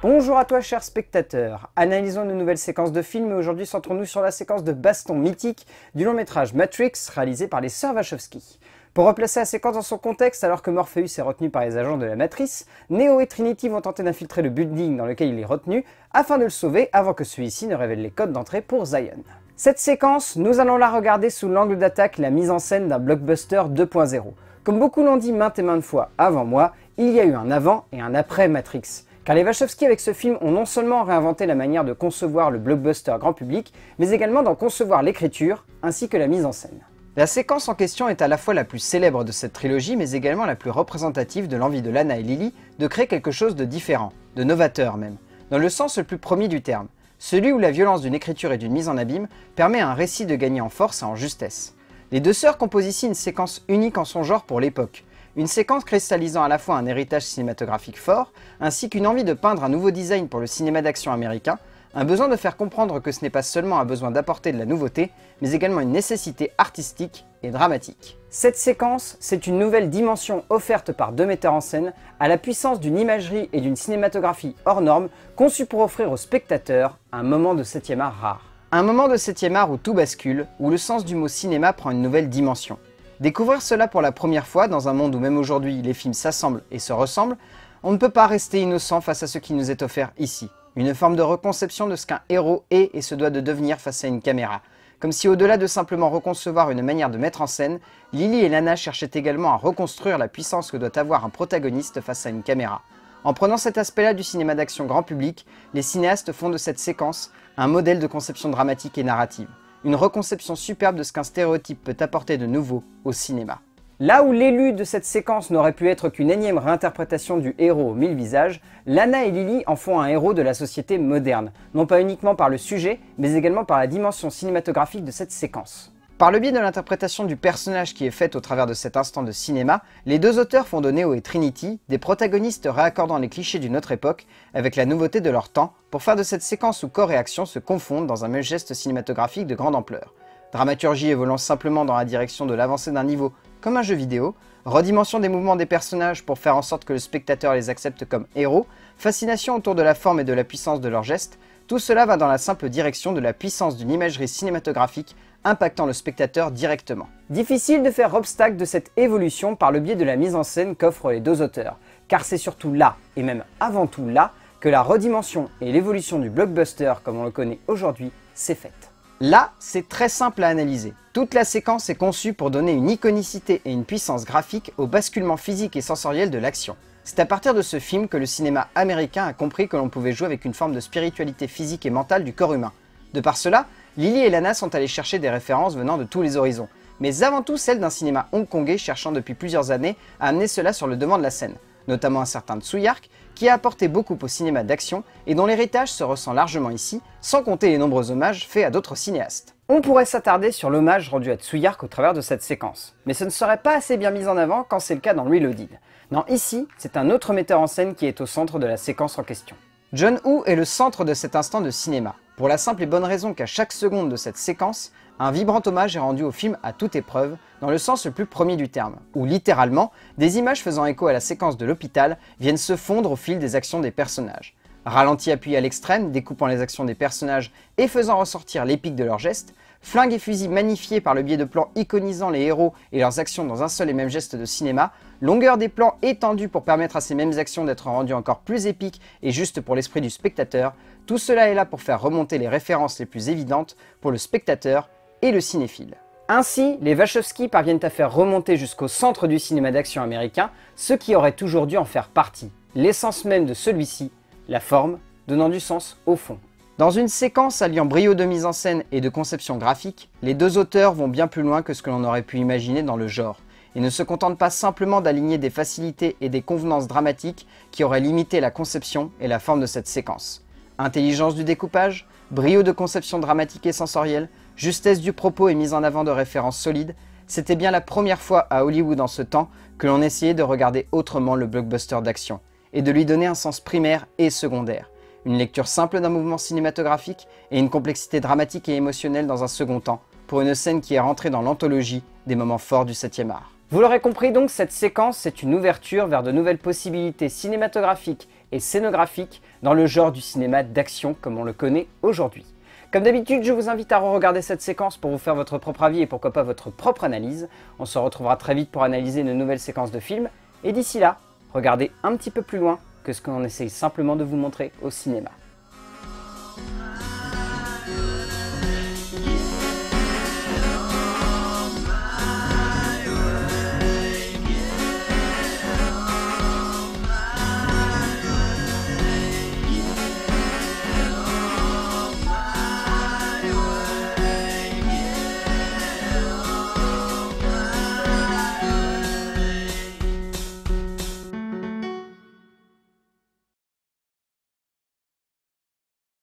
Bonjour à toi chers spectateurs, analysons une nouvelle séquence de films et aujourd'hui centrons-nous sur la séquence de baston mythique du long métrage Matrix réalisé par les sœurs Wachowski. Pour replacer la séquence dans son contexte, alors que Morpheus est retenu par les agents de la Matrice, Neo et Trinity vont tenter d'infiltrer le building dans lequel il est retenu afin de le sauver avant que celui-ci ne révèle les codes d'entrée pour Zion. Cette séquence, nous allons la regarder sous l'angle d'attaque la mise en scène d'un blockbuster 2.0. Comme beaucoup l'ont dit maintes et maintes fois avant moi, il y a eu un avant et un après Matrix. Car les Wachowski avec ce film ont non seulement réinventé la manière de concevoir le blockbuster grand public, mais également d'en concevoir l'écriture, ainsi que la mise en scène. La séquence en question est à la fois la plus célèbre de cette trilogie, mais également la plus représentative de l'envie de Lana et Lily de créer quelque chose de différent, de novateur même, dans le sens le plus premier du terme, celui où la violence d'une écriture et d'une mise en abîme permet à un récit de gagner en force et en justesse. Les deux sœurs composent ici une séquence unique en son genre pour l'époque, une séquence cristallisant à la fois un héritage cinématographique fort, ainsi qu'une envie de peindre un nouveau design pour le cinéma d'action américain, un besoin de faire comprendre que ce n'est pas seulement un besoin d'apporter de la nouveauté, mais également une nécessité artistique et dramatique. Cette séquence, c'est une nouvelle dimension offerte par deux metteurs en scène, à la puissance d'une imagerie et d'une cinématographie hors norme, conçue pour offrir aux spectateurs un moment de 7e art rare. Un moment de 7e art où tout bascule, où le sens du mot cinéma prend une nouvelle dimension. Découvrir cela pour la première fois dans un monde où même aujourd'hui les films s'assemblent et se ressemblent, on ne peut pas rester innocent face à ce qui nous est offert ici. Une forme de reconception de ce qu'un héros est et se doit de devenir face à une caméra. Comme si au-delà de simplement reconcevoir une manière de mettre en scène, Lily et Lana cherchaient également à reconstruire la puissance que doit avoir un protagoniste face à une caméra. En prenant cet aspect-là du cinéma d'action grand public, les cinéastes font de cette séquence un modèle de conception dramatique et narrative. Une reconception superbe de ce qu'un stéréotype peut apporter de nouveau au cinéma. Là où l'élu de cette séquence n'aurait pu être qu'une énième réinterprétation du héros aux 1000 visages, Lana et Lily en font un héros de la société moderne, non pas uniquement par le sujet, mais également par la dimension cinématographique de cette séquence. Par le biais de l'interprétation du personnage qui est faite au travers de cet instant de cinéma, les deux auteurs font de Neo et Trinity des protagonistes réaccordant les clichés d'une autre époque avec la nouveauté de leur temps pour faire de cette séquence où corps et action se confondent dans un même geste cinématographique de grande ampleur. Dramaturgie évoluant simplement dans la direction de l'avancée d'un niveau comme un jeu vidéo, redimension des mouvements des personnages pour faire en sorte que le spectateur les accepte comme héros, fascination autour de la forme et de la puissance de leurs gestes, tout cela va dans la simple direction de la puissance d'une imagerie cinématographique impactant le spectateur directement. Difficile de faire obstacle de cette évolution par le biais de la mise en scène qu'offrent les deux auteurs, car c'est surtout là, et même avant tout là, que la redimension et l'évolution du blockbuster comme on le connaît aujourd'hui s'est faite. Là, c'est très simple à analyser. Toute la séquence est conçue pour donner une iconicité et une puissance graphique au basculement physique et sensoriel de l'action. C'est à partir de ce film que le cinéma américain a compris que l'on pouvait jouer avec une forme de spiritualité physique et mentale du corps humain. De par cela, Lily et Lana sont allés chercher des références venant de tous les horizons, mais avant tout celles d'un cinéma hongkongais cherchant depuis plusieurs années à amener cela sur le devant de la scène, notamment un certain Tsui Hark qui a apporté beaucoup au cinéma d'action et dont l'héritage se ressent largement ici, sans compter les nombreux hommages faits à d'autres cinéastes. On pourrait s'attarder sur l'hommage rendu à Tsui Hark au travers de cette séquence, mais ce ne serait pas assez bien mis en avant quand c'est le cas dans Reloaded. Non, ici, c'est un autre metteur en scène qui est au centre de la séquence en question. John Woo est le centre de cet instant de cinéma, pour la simple et bonne raison qu'à chaque seconde de cette séquence, un vibrant hommage est rendu au film à toute épreuve, dans le sens le plus premier du terme, où littéralement, des images faisant écho à la séquence de l'hôpital viennent se fondre au fil des actions des personnages. Ralenti appuyé à l'extrême, découpant les actions des personnages et faisant ressortir l'épique de leurs gestes, flingues et fusils magnifiés par le biais de plans iconisant les héros et leurs actions dans un seul et même geste de cinéma, longueur des plans étendue pour permettre à ces mêmes actions d'être rendues encore plus épiques et justes pour l'esprit du spectateur, tout cela est là pour faire remonter les références les plus évidentes pour le spectateur et le cinéphile. Ainsi, les Wachowski parviennent à faire remonter jusqu'au centre du cinéma d'action américain ce qui aurait toujours dû en faire partie, l'essence même de celui-ci, la forme, donnant du sens au fond. Dans une séquence alliant brio de mise en scène et de conception graphique, les deux auteurs vont bien plus loin que ce que l'on aurait pu imaginer dans le genre, et ne se contentent pas simplement d'aligner des facilités et des convenances dramatiques qui auraient limité la conception et la forme de cette séquence. Intelligence du découpage, brio de conception dramatique et sensorielle, justesse du propos et mise en avant de références solides, c'était bien la première fois à Hollywood en ce temps que l'on essayait de regarder autrement le blockbuster d'action, et de lui donner un sens primaire et secondaire. Une lecture simple d'un mouvement cinématographique et une complexité dramatique et émotionnelle dans un second temps, pour une scène qui est rentrée dans l'anthologie des moments forts du 7e art. Vous l'aurez compris donc, cette séquence c'est une ouverture vers de nouvelles possibilités cinématographiques et scénographiques dans le genre du cinéma d'action comme on le connaît aujourd'hui. Comme d'habitude, je vous invite à re-regarder cette séquence pour vous faire votre propre avis et pourquoi pas votre propre analyse. On se retrouvera très vite pour analyser une nouvelle séquence de film, et d'ici là, regardez un petit peu plus loin que ce qu'on essaye simplement de vous montrer au cinéma.